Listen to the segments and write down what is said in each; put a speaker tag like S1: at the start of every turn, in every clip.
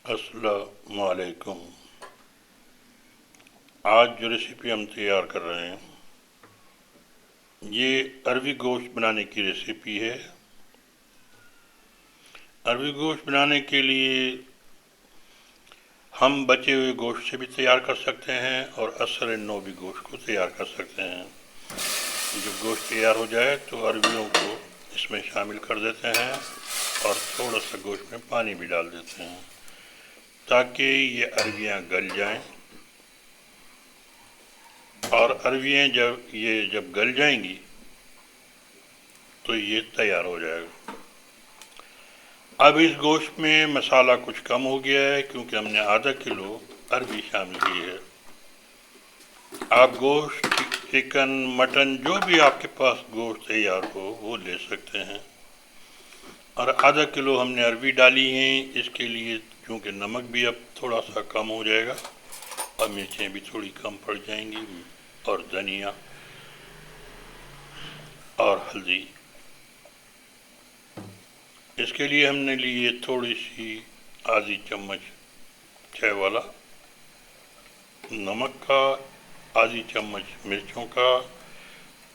S1: अस्सलाम वालेकुम। आज जो रेसिपी हम तैयार कर रहे हैं ये अरवी गोश्त बनाने की रेसिपी है। अरवी गोश्त बनाने के लिए हम बचे हुए गोश्त से भी तैयार कर सकते हैं और असर नौ भी गोश्त को तैयार कर सकते हैं। जब गोश्त तैयार हो जाए तो अरवियों को इसमें शामिल कर देते हैं और थोड़ा सा गोश्त में पानी भी डाल देते हैं ताकि ये अरवियाँ गल जाएं। और अरवियाँ जब गल जाएंगी तो ये तैयार हो जाएगा। अब इस गोश्त में मसाला कुछ कम हो गया है क्योंकि हमने आधा किलो अरवी शामिल की है। आप गोश्त, चिकन, मटन जो भी आपके पास गोश्त तैयार हो वो ले सकते हैं। और आधा किलो हमने अरवी डाली है, इसके लिए क्योंकि नमक भी अब थोड़ा सा कम हो जाएगा और मिर्चें भी थोड़ी कम पड़ जाएंगी और धनिया और हल्दी। इसके लिए हमने लिए थोड़ी सी आधी चम्मच चाय वाला नमक का, आधी चम्मच मिर्चों का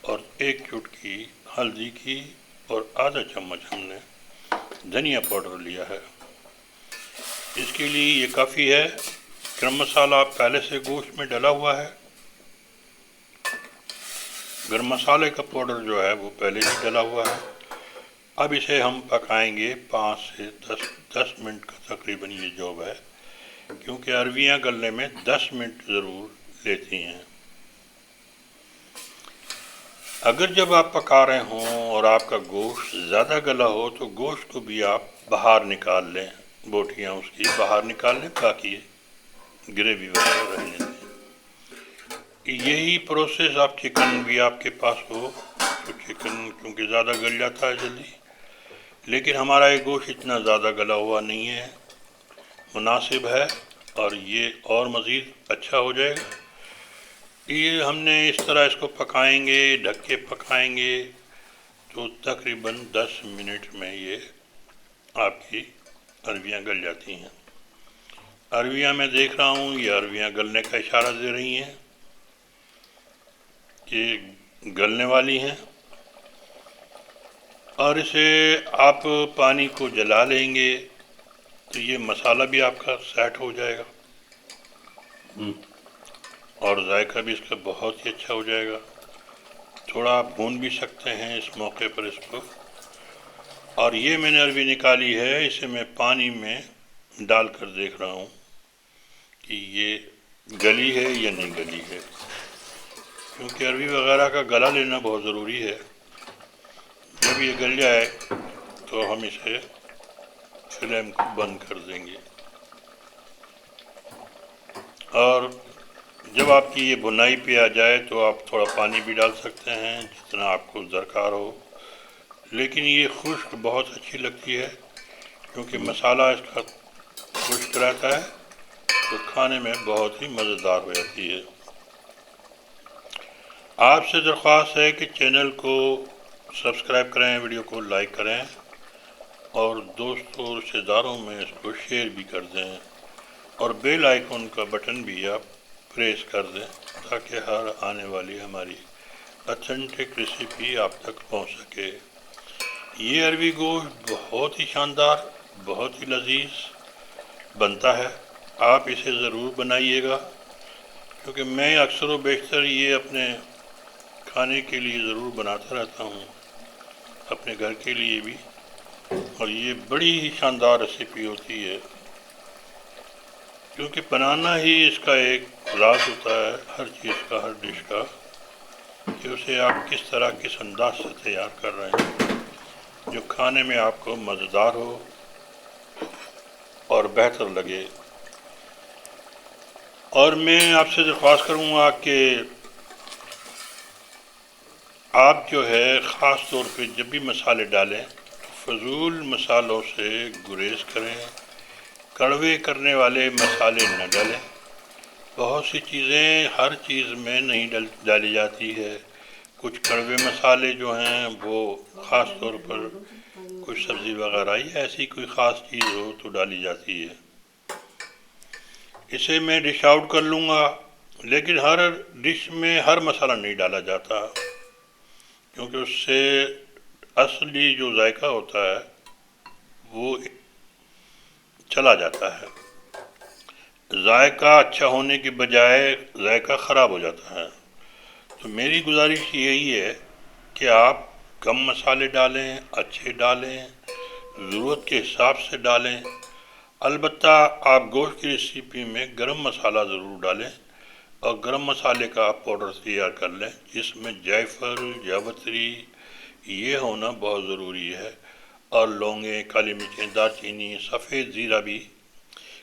S1: और एक चुटकी हल्दी की और आधा चम्मच हमने धनिया पाउडर लिया है। इसके लिए ये काफ़ी है। गरम मसाला पहले से गोश्त में डला हुआ है। गरम मसाले का पाउडर जो है वो पहले ही डला हुआ है। अब इसे हम पकाएंगे 5 से 10 मिनट का तकरीबन ये जॉब है, क्योंकि अरवियाँ गलने में 10 मिनट ज़रूर लेती हैं। अगर जब आप पका रहे हों और आपका गोश्त ज़्यादा गला हो तो गोश्त को भी आप बाहर निकाल लें, बोटियाँ उसकी बाहर निकाल लें ताकि ग्रेवी वगैरह रहने दें। यही प्रोसेस आप चिकन भी आपके पास हो तो चिकन क्योंकि ज़्यादा गल जाता है जल्दी, लेकिन हमारा ये गोश्त इतना ज़्यादा गला हुआ नहीं है, मुनासिब है और ये और मज़ीद अच्छा हो जाएगा। ये हमने इस तरह इसको पकाएंगे, ढक के पकाएंगे तो तकरीबन 10 मिनट में ये आपकी अरवियाँ गल जाती हैं। अरवियाँ मैं देख रहा हूँ ये अरवियाँ गलने का इशारा दे रही हैं कि गलने वाली हैं। और इसे आप पानी को जला लेंगे तो ये मसाला भी आपका सेट हो जाएगा और जायका भी इसका बहुत ही अच्छा हो जाएगा। थोड़ा आप भून भी सकते हैं इस मौके पर इसको। और ये मैंने अरवी निकाली है, इसे मैं पानी में डाल कर देख रहा हूँ कि ये गली है या नहीं गली है, क्योंकि अरवी वगैरह का गला लेना बहुत ज़रूरी है। जब ये गल जाए तो हम इसे फ्लेम को बंद कर देंगे। और जब आपकी ये भुनाई पे आ जाए तो आप थोड़ा पानी भी डाल सकते हैं जितना आपको दरकार हो, लेकिन ये खुश्क बहुत अच्छी लगती है क्योंकि मसाला इसका खुश्क रहता है तो खाने में बहुत ही मज़ेदार हो जाती है। आपसे दरख्वास्त है कि चैनल को सब्सक्राइब करें, वीडियो को लाइक करें और दोस्तों और रिश्तेदारों में इसको शेयर भी कर दें और बेल आइकन का बटन भी आप प्रेस कर दें ताकि हर आने वाली हमारी ऑथेंटिक रेसिपी आप तक पहुंच सके। ये अरवी गोश्त बहुत ही शानदार, बहुत ही लजीज बनता है। आप इसे ज़रूर बनाइएगा क्योंकि मैं अक्सर व बेशतर ये अपने खाने के लिए ज़रूर बनाता रहता हूँ, अपने घर के लिए भी। और ये बड़ी ही शानदार रेसिपी होती है क्योंकि बनाना ही इसका एक राज होता है हर चीज़ का, हर डिश का, कि उसे आप किस तरह किस अंदाज से तैयार कर रहे हैं जो खाने में आपको मज़ेदार हो और बेहतर लगे। और मैं आपसे दरख्वास्त करूँगा कि आप जो है ख़ास तौर पे जब भी मसाले डालें तो फ़जूल मसालों से गुरेज करें, कड़वे करने वाले मसाले न डालें। बहुत सी चीज़ें हर चीज़ में नहीं डाली जाती है। कुछ कड़वे मसाले जो हैं वो ख़ास तौर पर कुछ सब्ज़ी वगैरह या ऐसी कोई ख़ास चीज़ हो तो डाली जाती है। اسے میں ڈش آؤٹ کر لوں گا، لیکن ہر ڈش میں ہر مسالہ نہیں ڈالا جاتا، کیونکہ اس سے اصلی جو ذائقہ ہوتا ہے وہ چلا جاتا ہے، ذائقہ اچھا ہونے کے بجائے ذائقہ خراب ہو جاتا ہے۔ تو میری گزارش یہی ہے کہ آپ کم مسالے ڈالیں، اچھے ڈالیں، ضرورت کے حساب سے ڈالیں۔ البتہ آپ گوشت کی ریسیپی میں گرم مسالہ ضرور ڈالیں، اور گرم مسالے کا آپ پاؤڈر تیار کر لیں جس میں جائفل، جاوتری یہ ہونا بہت ضروری ہے، اور لونگیں، کالی مرچیں، دار چینی، سفید زیرہ بھی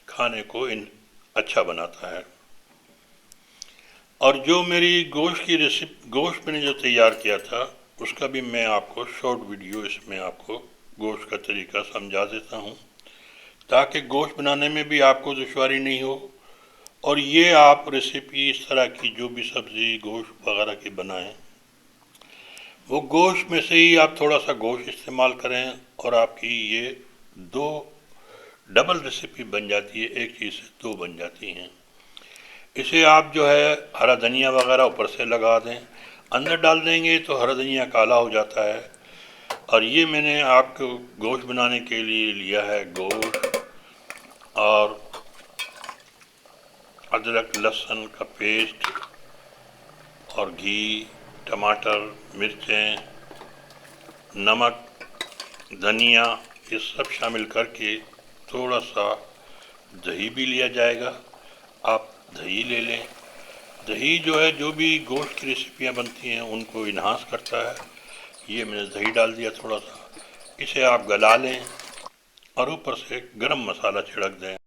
S1: کھانے کو اچھا بناتا ہے۔ اور جو میری گوشت میں نے جو تیار کیا تھا اس کا بھی میں آپ کو شارٹ ویڈیو اس میں آپ کو گوشت کا طریقہ سمجھا دیتا ہوں، تاکہ گوشت بنانے میں بھی آپ کو دشواری نہیں ہو، اور یہ آپ ریسیپی اس طرح کی جو بھی سبزی گوشت وغیرہ کی بنائیں وہ گوشت میں سے ہی آپ تھوڑا سا گوشت استعمال کریں، اور آپ کی یہ دو ڈبل ریسیپی بن جاتی ہے، ایک چیز سے دو بن جاتی ہیں۔ اسے آپ جو ہے ہرا دھنیا وغیرہ اوپر سے لگا دیں، اندر ڈال دیں گے تو ہرا دھنیا کالا ہو جاتا ہے۔ اور یہ میں نے آپ کو گوشت بنانے کے لیے لیا ہے گوشت اور ادرک لہسن کا پیسٹ اور گھی، ٹماٹر، مرچیں، نمک، دھنیا، یہ سب شامل کر کے تھوڑا سا دہی بھی لیا جائے گا، آپ دہی لے لیں۔ دہی جو ہے جو بھی گوشت کی ریسیپیاں بنتی ہیں ان کو انہانس کرتا ہے، یہ میں نے دہی ڈال دیا تھوڑا سا، اسے آپ گلا لیں اور اوپر سے گرم مسالہ چھڑک دیں۔